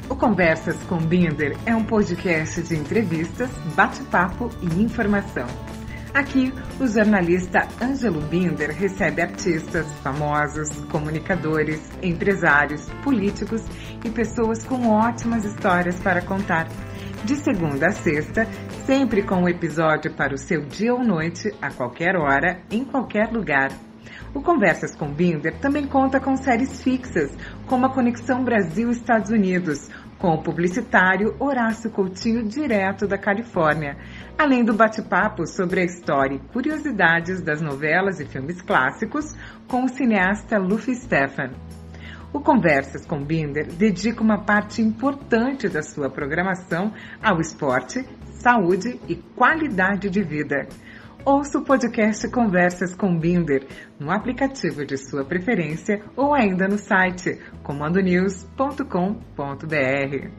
O Conversas com Binder é um podcast de entrevistas, bate-papo e informação. Aqui, o jornalista Ângelo Binder recebe artistas, famosos, comunicadores, empresários, políticos e pessoas com ótimas histórias para contar. De segunda a sexta, sempre com um episódio para o seu dia ou noite, a qualquer hora, em qualquer lugar. O Conversas com Binder também conta com séries fixas, como a Conexão Brasil-Estados Unidos, com o publicitário Horácio Coutinho, direto da Califórnia, além do bate-papo sobre a história e curiosidades das novelas e filmes clássicos com o cineasta Luffy Stephan. O Conversas com Binder dedica uma parte importante da sua programação ao esporte, saúde e qualidade de vida. Ouça o podcast Conversas com Binder no aplicativo de sua preferência ou ainda no site comandonews.com.br.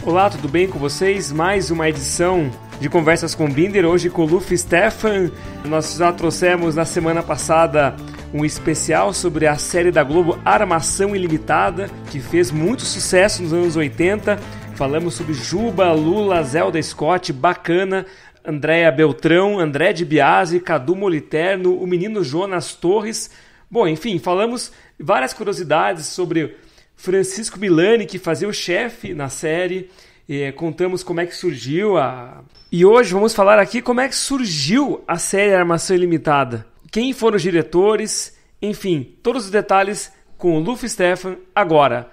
Olá, tudo bem com vocês? Mais uma edição de Conversas com Binder, hoje com o Luffy Stephan. Nós já trouxemos na semana passada um especial sobre a série da Globo Armação Ilimitada, que fez muito sucesso nos anos 80. Falamos sobre Juba, Lula, Zelda Scott, Bacana, Andréa Beltrão, André de Biasi, Cadu Moliterno, o menino Jonas Torres. Bom, enfim, falamos várias curiosidades sobre Francisco Milani, que fazia o chefe na série. Contamos como é que surgiu E hoje vamos falar aqui como é que surgiu a série Armação Ilimitada. Quem foram os diretores, enfim, todos os detalhes com o Luffy Stephan agora.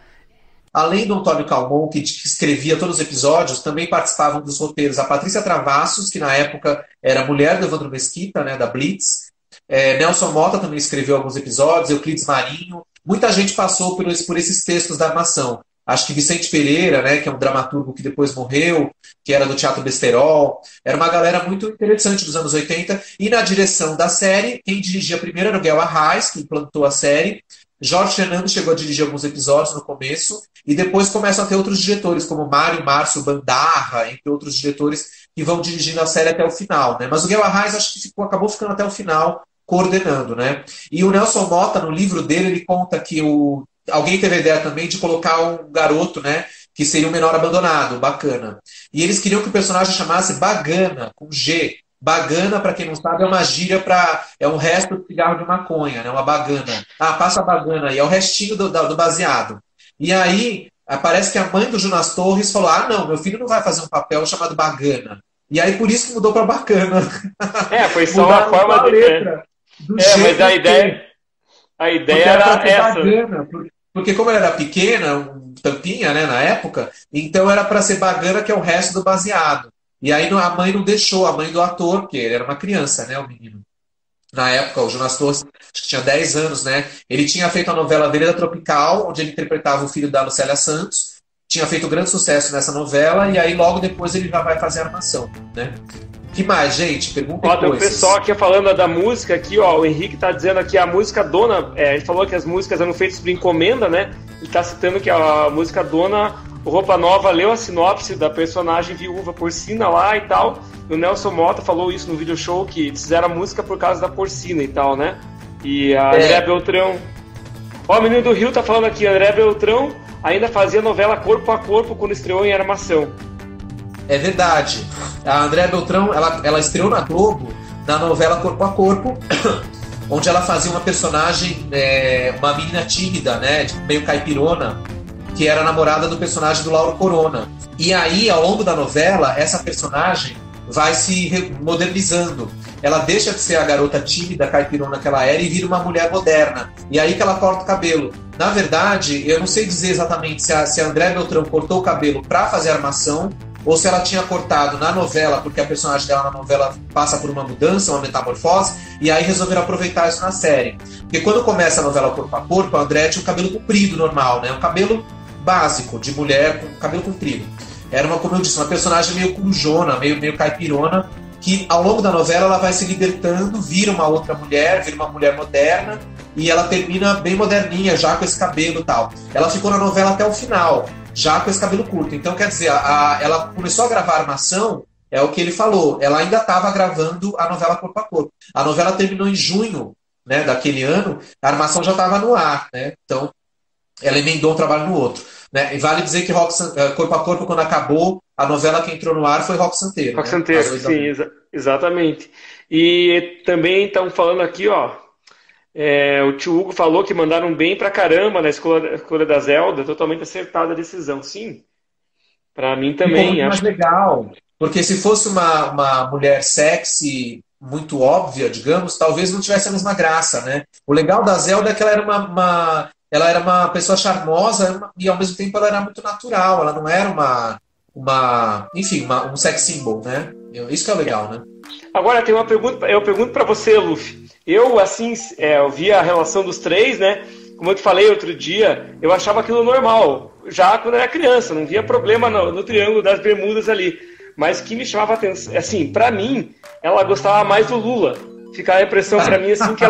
Além do Antônio Calmon, que escrevia todos os episódios, também participavam dos roteiros a Patrícia Travassos, que na época era mulher do Evandro Mesquita, né, da Blitz. Nelson Motta também escreveu alguns episódios, Euclides Marinho. Muita gente passou por esses textos da Armação. Acho que Vicente Pereira, né, que é um dramaturgo que depois morreu, que era do Teatro Besterol. Era uma galera muito interessante dos anos 80. E na direção da série, quem dirigia primeiro era o Guel Arraes, que implantou a série. Jorge Fernando chegou a dirigir alguns episódios no começo. E depois começam a ter outros diretores, como Mário Márcio Bandarra, entre outros diretores, que vão dirigindo a série até o final, né? Mas o Guel Arraes acho que acabou ficando até o final, coordenando, né? E o Nelson Motta, no livro dele, ele conta que alguém teve a ideia também de colocar um garoto, né, que seria um menor abandonado, Bacana. E eles queriam que o personagem chamasse Bagana, com G. Bagana, para quem não sabe, é uma gíria é um resto de cigarro de maconha, né, uma bagana. Passa a bagana aí, é o restinho do baseado. E aí, parece que a mãe do Jonas Torres falou, não, meu filho não vai fazer um papel chamado Bagana. E aí, por isso que mudou para Bacana. Foi só uma forma de letra. Mas a ideia era essa. Bagana, porque como ela era pequena, um tampinha, né, na época, então era para ser Bagana, que é o resto do baseado. E aí a mãe não deixou, a mãe do ator, porque ele era uma criança, né, o menino. Na época, o Jonas Torres, acho que tinha 10 anos, né, ele tinha feito a novela Vereda Tropical, onde ele interpretava o filho da Lucélia Santos, tinha feito grande sucesso nessa novela, e aí logo depois ele já vai fazer a Armação, né. Que mais, gente? Pergunta tem o pessoal aqui falando da música aqui, ó. O Henrique tá dizendo aqui a música Dona. Ele falou que as músicas eram feitas por encomenda, né? Ele tá citando que a música Dona, o Roupa Nova leu a sinopse da personagem viúva porcina lá e tal. E o Nelson Motta falou isso no video show, que fizeram a música por causa da porcina e tal, né? E a André Beltrão. Ó, o menino do Rio tá falando aqui, André Beltrão ainda fazia novela Corpo a Corpo quando estreou em Armação. É verdade. A Andréa Beltrão, ela estreou na Globo, na novela Corpo a Corpo, onde ela fazia uma personagem, uma menina tímida, né, meio caipirona, que era namorada do personagem do Lauro Corona. E aí, ao longo da novela, essa personagem vai se modernizando. Ela deixa de ser a garota tímida, caipirona que ela era e vira uma mulher moderna. E aí que ela corta o cabelo. Na verdade, eu não sei dizer exatamente se a Andréa Beltrão cortou o cabelo para fazer a Armação, ou se ela tinha cortado na novela, porque a personagem dela na novela passa por uma mudança, uma metamorfose, e aí resolveram aproveitar isso na série. Porque quando começa a novela Corpo a Corpo, a Andréa tinha um cabelo comprido normal, né? Um cabelo básico, de mulher com cabelo comprido. Era, como eu disse, uma personagem meio cunjona, meio caipirona, que ao longo da novela ela vai se libertando, vira uma outra mulher, vira uma mulher moderna, e ela termina bem moderninha, já com esse cabelo e tal. Ela ficou na novela até o final, já com esse cabelo curto. Então, quer dizer, ela começou a gravar a Armação é o que ele falou. Ela ainda estava gravando a novela Corpo a Corpo. A novela terminou em junho, né, daquele ano, a Armação já estava no ar, né? Então, ela emendou um trabalho no outro. Né? E vale dizer que Corpo a Corpo, quando acabou, a novela que entrou no ar foi Rock Santeiro. Rock né? Santeiro, sim, exatamente. E também estão falando aqui, ó, o tio Hugo falou que mandaram bem pra caramba na escolha da Zelda, totalmente acertada a decisão. Sim, pra mim Ficou também. muito mais Acho que legal, porque se fosse uma mulher sexy, muito óbvia, digamos, talvez não tivesse a mesma graça, né? O legal da Zelda é que ela era ela era uma pessoa charmosa e ao mesmo tempo ela era muito natural, ela não era enfim, um sex symbol, né? Isso que é legal, né? Agora tem uma pergunta, eu pergunto pra você, Luffy. Eu, assim, eu vi a relação dos três, né? Como eu te falei outro dia, eu achava aquilo normal, já quando era criança, não via problema no Triângulo das Bermudas ali. Mas o que me chamava atenção, assim, pra mim, ela gostava mais do Lula. Ficava a impressão pra mim, assim, que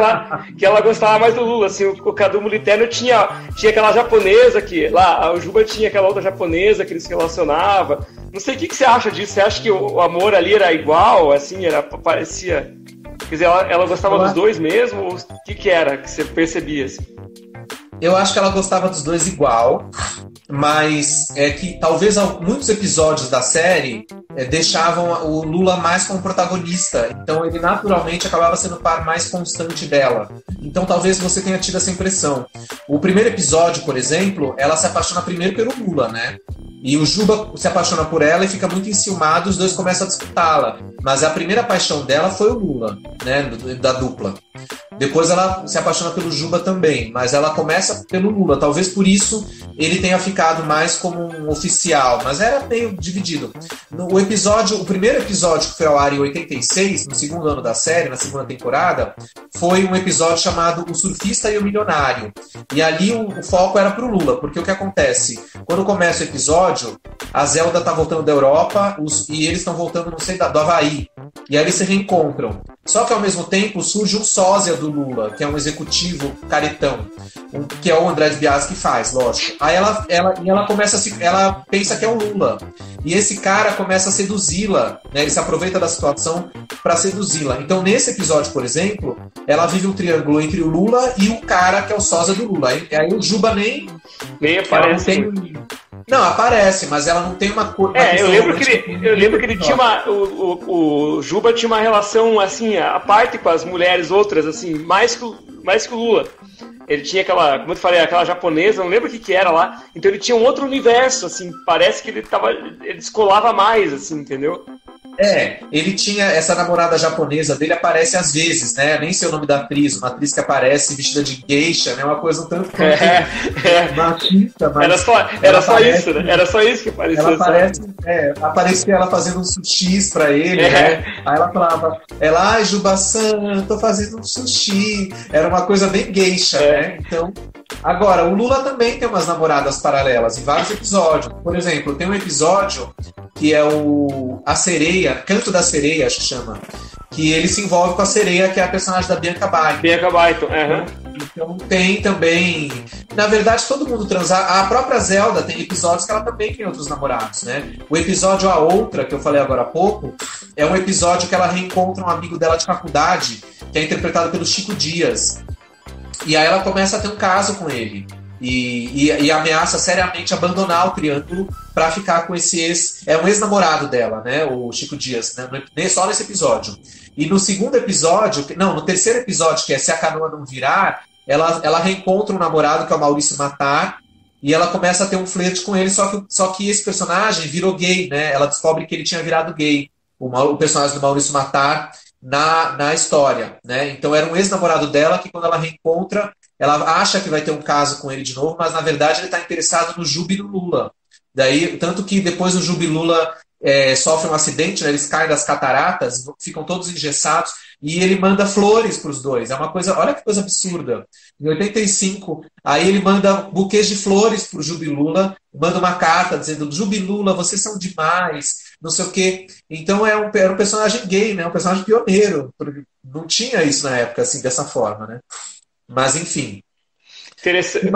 ela gostava mais do Lula. Assim, o Cadu Moliterno tinha aquela japonesa que, lá, o Juba tinha aquela outra japonesa que eles se relacionava. Não sei o que você acha disso. Você acha que o amor ali era igual, assim, parecia... Quer dizer, ela gostava dos dois mesmo? Ou o que era que você percebia, assim? Eu acho que ela gostava dos dois igual, mas é que talvez muitos episódios da série deixavam o Lula mais como protagonista, então ele naturalmente acabava sendo o par mais constante dela. Então talvez você tenha tido essa impressão. O primeiro episódio, por exemplo, ela se apaixona primeiro pelo Lula, né? E o Juba se apaixona por ela e fica muito enciumado, os dois começam a disputá-la. Mas a primeira paixão dela foi o Lula, né? Da dupla. Depois ela se apaixona pelo Juba também, mas ela começa pelo Lula. Talvez por isso ele tenha ficado mais como um oficial, mas era meio dividido. O primeiro episódio que foi ao ar em 86, no segundo ano da série, na segunda temporada, foi um episódio chamado O Surfista e o Milionário. E ali o foco era pro Lula, porque o que acontece? Quando começa o episódio, a Zelda tá voltando da Europa e eles estão voltando, não sei, do Havaí. E aí eles se reencontram. Só que ao mesmo tempo surge um sósia do Lula, que é um executivo caretão, que é o André de Biasi que faz, lógico. Aí ela começa ela pensa que é o Lula. E esse cara começa a seduzi-la, né? Ele se aproveita da situação para seduzi-la. Então, nesse episódio, por exemplo, ela vive um triângulo entre o Lula e o cara que é o sósia do Lula. Aí o Juba nem aparece. Não, aparece, mas ela não tem uma cor. Eu lembro que ele tinha o Juba tinha uma relação assim, a parte com as mulheres outras, assim, mais que o Lula. Ele tinha aquela, como eu te falei, aquela japonesa, não lembro o que era lá. Então ele tinha um outro universo, assim, parece que ele descolava mais, assim, entendeu? Ele tinha essa namorada japonesa dele, aparece às vezes, né? Nem sei o nome da atriz, uma atriz que aparece vestida de geisha, né? Uma coisa um tanto machista, mas era só isso, né? Era só isso que aparecia. Ela aparecia ela fazendo um sushi pra ele, né? Aí ela falava, ai, Juba-san, tô fazendo um sushi. Era uma coisa bem geisha, né? Então, agora, o Lula também tem umas namoradas paralelas em vários episódios. Por exemplo, tem um episódio que é A Sereia, Canto da Sereia, acho que chama, que ele se envolve com a sereia, que é a personagem da Bianca Baiton. Bianca Baiton, Então tem também... Na verdade, todo mundo transar. A própria Zelda tem episódios que ela também tem outros namorados, né? O episódio A Outra, que eu falei agora há pouco, é um episódio que ela reencontra um amigo dela de faculdade, que é interpretado pelo Chico Dias. E aí ela começa a ter um caso com ele. E ameaça seriamente abandonar o triângulo para ficar com esse é um ex-namorado dela, né, o Chico Dias, né, só nesse episódio. E no segundo episódio, no terceiro episódio, que é Se a Canoa Não Virar, ela reencontra um namorado que é o Maurício Matar, e ela começa a ter um flerte com ele, só que esse personagem virou gay, né, ela descobre que ele tinha virado gay, o personagem do Maurício Matar, na história, né, então era um ex-namorado dela que quando ela reencontra, ela acha que vai ter um caso com ele de novo, mas na verdade ele está interessado no Juba e no Lula. Daí, tanto que depois o Juba e Lula sofrem um acidente, né, eles caem das cataratas, ficam todos engessados, e ele manda flores para os dois. É uma coisa, olha que coisa absurda. Em 85, aí ele manda buquês de flores para o Juba e Lula, manda uma carta dizendo: Juba e Lula, vocês são demais, não sei o quê. Então era um personagem gay, né, um personagem pioneiro. Não tinha isso na época, assim, dessa forma, né? Mas, enfim. Interessante.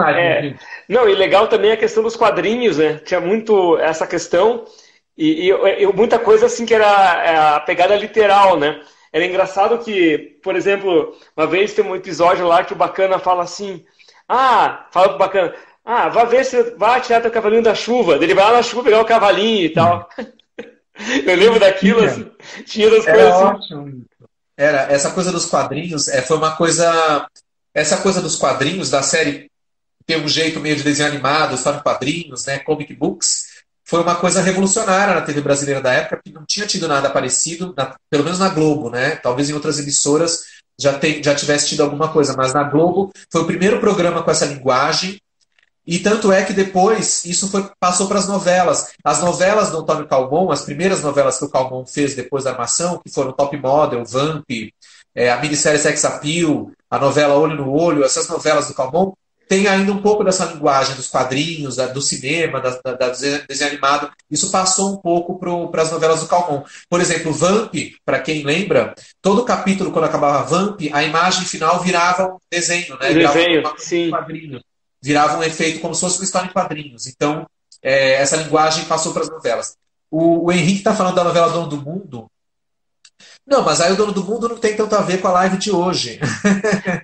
Não, e legal também a questão dos quadrinhos, né? Tinha muito essa questão. E muita coisa assim que era a pegada literal, né? Era engraçado que, por exemplo, uma vez tem um episódio lá que o Bacana fala assim, fala pro Bacana, vai tirar teu cavalinho da chuva. Ele vai lá na chuva pegar o cavalinho e tal. Eu lembro daquilo, assim, tinha das coisas assim. Ótimo. Essa coisa dos quadrinhos, foi uma coisa... Essa coisa dos quadrinhos, da série ter um jeito meio de desenho animado, história em quadrinhos, né, comic books, foi uma coisa revolucionária na TV brasileira da época, que não tinha tido nada parecido, pelo menos na Globo, né? Talvez em outras emissoras já tivesse tido alguma coisa, mas na Globo foi o primeiro programa com essa linguagem, e tanto é que depois isso passou para as novelas. As novelas do Antônio Calmon, as primeiras novelas que o Calmon fez depois da Armação, que foram Top Model, Vamp, a minissérie Sex Appeal, a novela Olho no Olho, essas novelas do Calmon, tem ainda um pouco dessa linguagem dos quadrinhos, do cinema, da desenho animado. Isso passou um pouco para as novelas do Calmon. Por exemplo, Vamp, para quem lembra, todo capítulo, quando acabava Vamp, a imagem final virava um desenho, né? Desenho, sim. Quadrinho. Virava um efeito como se fosse uma história em quadrinhos. Então, essa linguagem passou para as novelas. O Henrique está falando da novela Dono do Mundo. Não, mas aí o Dono do Mundo não tem tanto a ver com a live de hoje.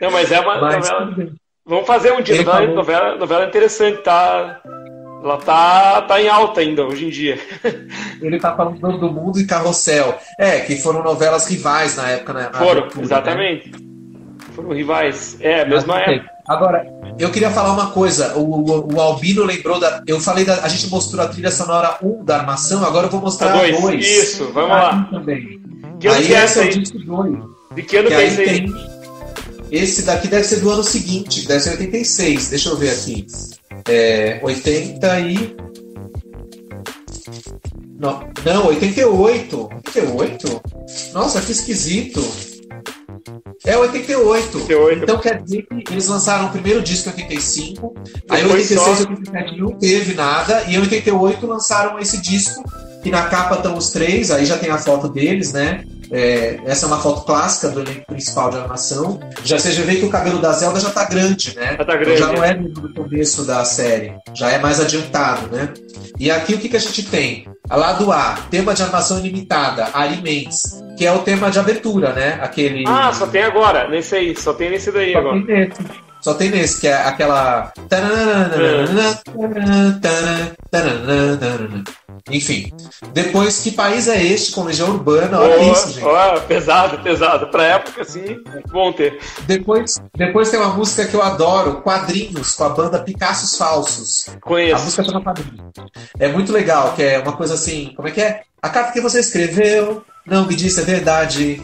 Não, mas é uma novela... Vamos fazer um dia, novela interessante, ela tá em alta ainda, hoje em dia. Ele tá falando do Dono do Mundo e Carrossel. Que foram novelas rivais na época, né? Foram, abertura, exatamente. Né? Foram rivais. A mesma época. Agora, eu queria falar uma coisa. O Albino lembrou eu falei a gente mostrou a trilha sonora 1 da Armação, agora eu vou mostrar a 2. Isso, vamos lá. Também. Que ano que é essa é o aí? disco 2. De que ano que é esse aí? Esse daqui deve ser do ano seguinte, deve ser 86. Deixa eu ver aqui. 80 e... Não, 88. 88? Nossa, que esquisito. 88. Então quer dizer que eles lançaram o primeiro disco em 85, aí em 86 e 87 não teve nada, e em 88 lançaram esse disco, que na capa estão os três, aí já tem a foto deles, né? Essa é uma foto clássica do elenco principal de Armação. Você já vê que o cabelo da Zelda já tá grande, né? Já não é no começo da série, já é mais adiantado, né? E aqui o que a gente tem? Lado A, tema de Armação Ilimitada, Ari Mendes, que é o tema de abertura, né? Aquele... só tem agora, nesse aí, só tem nesse daí agora. Só tem nesse, que é aquela... Enfim. Depois, Que País é Este? Com Legião Urbana. Olha isso, gente. Pesado. Pra época, assim, bom ter. Depois tem uma música que eu adoro, Quadrinhos, com a banda Picassos Falsos. Conheço. A música chama Quadrinhos. É muito legal, que é uma coisa assim... Como é que é? A carta que você escreveu... Não me disse a verdade.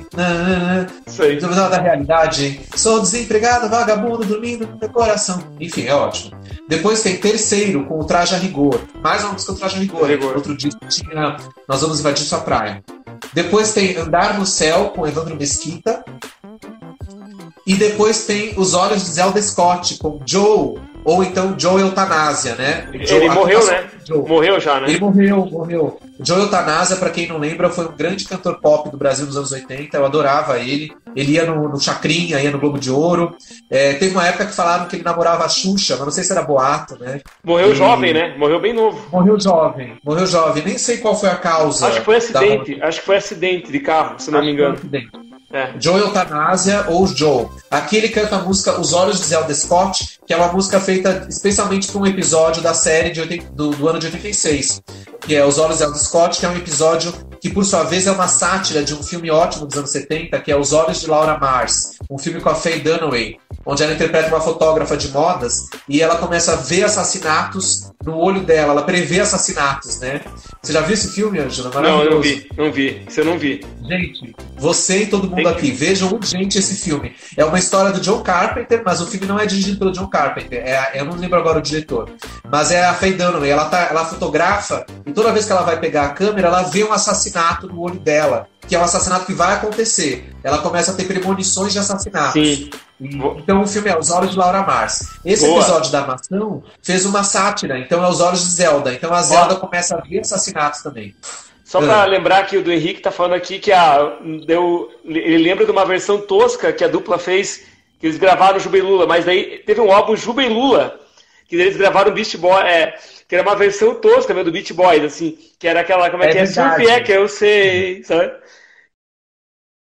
Duvidando da realidade. Sou desempregado, vagabundo, dormindo no meu coração. Enfim, é ótimo. Depois tem Terceiro, com o Traje a Rigor. Mais uma música do Traje a Rigor. Outro disco tinha Nós Vamos Invadir Sua Praia. Depois tem Andar no Céu, com Evandro Mesquita. E depois tem Os Olhos de Zelda Scott, com Joe, ou então Joe Eutanásia, né? Ele morreu, né? Morreu já, né? Ele morreu. Joe Eutanásia, pra quem não lembra, foi um grande cantor pop do Brasil nos anos 80. Eu adorava ele. Ele ia no Chacrinha, ia no Globo de Ouro. Teve uma época que falaram que ele namorava a Xuxa, mas não sei se era boato, né? Morreu jovem, né? Morreu bem novo. Morreu jovem. Nem sei qual foi a causa. Acho que foi acidente de carro, se não me engano. Joe Eutanásia ou Joe. Aqui ele canta a música Os Olhos de Zelda Scott, que é uma música feita especialmente para um episódio da série do ano de 86, que é Os Olhos de Zelda Scott, que é um episódio que, por sua vez, é uma sátira de um filme ótimo dos anos 70, que é Os Olhos de Laura Mars, um filme com a Faye Dunaway, onde ela interpreta uma fotógrafa de modas e ela começa a ver assassinatos no olho dela, ela prevê assassinatos, né? Você já viu esse filme, Ângela? Não, não vi. Isso eu não vi. Gente, você e todo mundo aqui, vejam urgente esse filme. É uma história do John Carpenter, mas o filme não é dirigido pelo John Carpenter. Eu não lembro agora o diretor. Mas é a Faye Dunaway. Ela fotografa e toda vez que ela vai pegar a câmera, ela vê um assassinato no olho dela, que é um assassinato que vai acontecer. Ela começa a ter premonições de assassinatos. Sim. Então o filme é Os Olhos de Laura Mars. Esse episódio da Armação fez uma sátira, então é Os Olhos de Zelda. Então a Zelda começa a ver assassinatos também. Só pra lembrar que o do Henrique tá falando aqui que ele lembra de uma versão tosca que a dupla fez, que eles gravaram Juba e Lula, mas daí teve um álbum Juba e Lula, que eles gravaram Beast Boy, que era uma versão tosca, do Beach Boys, assim, que era aquela, como é que é? Surf é que eu sei, sabe?